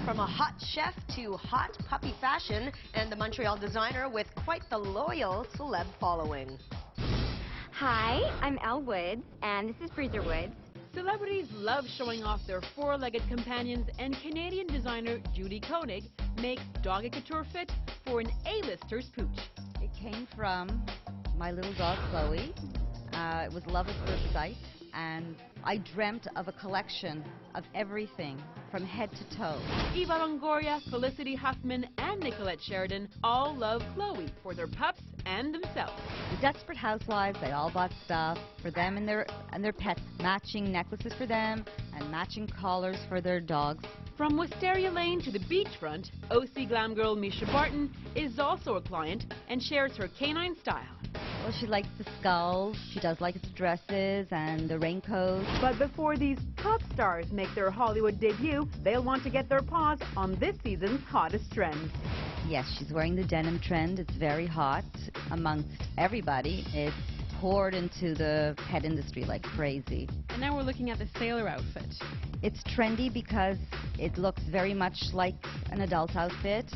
From a hot chef to hot puppy fashion, and the Montreal designer with quite the loyal celeb following. Hi, I'm Elle Woods, and this is Breezer Woods. Celebrities love showing off their four-legged companions, and Canadian designer Judy Koenig makes Doggy Couture fit for an A-lister's pooch. It came from my little dog, Chloe. It was love at first sight, and I dreamt of a collection of everything from head to toe. Eva Longoria, Felicity Huffman, and Nicolette Sheridan all love Chloe for their pups and themselves. The Desperate Housewives, they all bought stuff for them and their pets, matching necklaces for them and matching collars for their dogs. From Wisteria Lane to the beachfront, OC glam girl Misha Barton is also a client and shares her canine style. Well, she likes the skulls, she does like the dresses and the raincoats. But before these pop stars make their Hollywood debut, they'll want to get their paws on this season's hottest trend. Yes, she's wearing the denim trend. It's very hot amongst everybody. It's poured into the pet industry like crazy. And now we're looking at the sailor outfit. It's trendy because it looks very much like an adult outfit.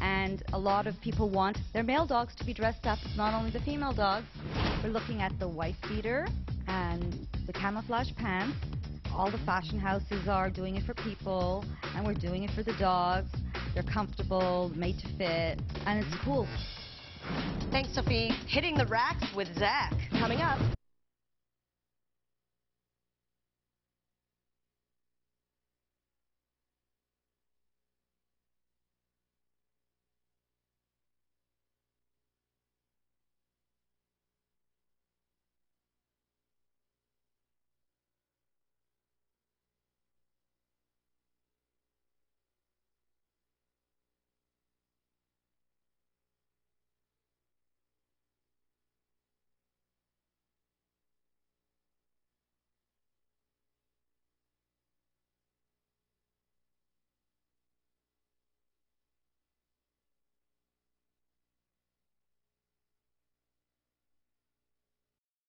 And a lot of people want their male dogs to be dressed up, not only the female dogs. We're looking at the wife beater and the camouflage pants. All the fashion houses are doing it for people, and we're doing it for the dogs. They're comfortable, made to fit, and it's cool. Thanks, Sophie. Hitting the racks with Zach. Coming up.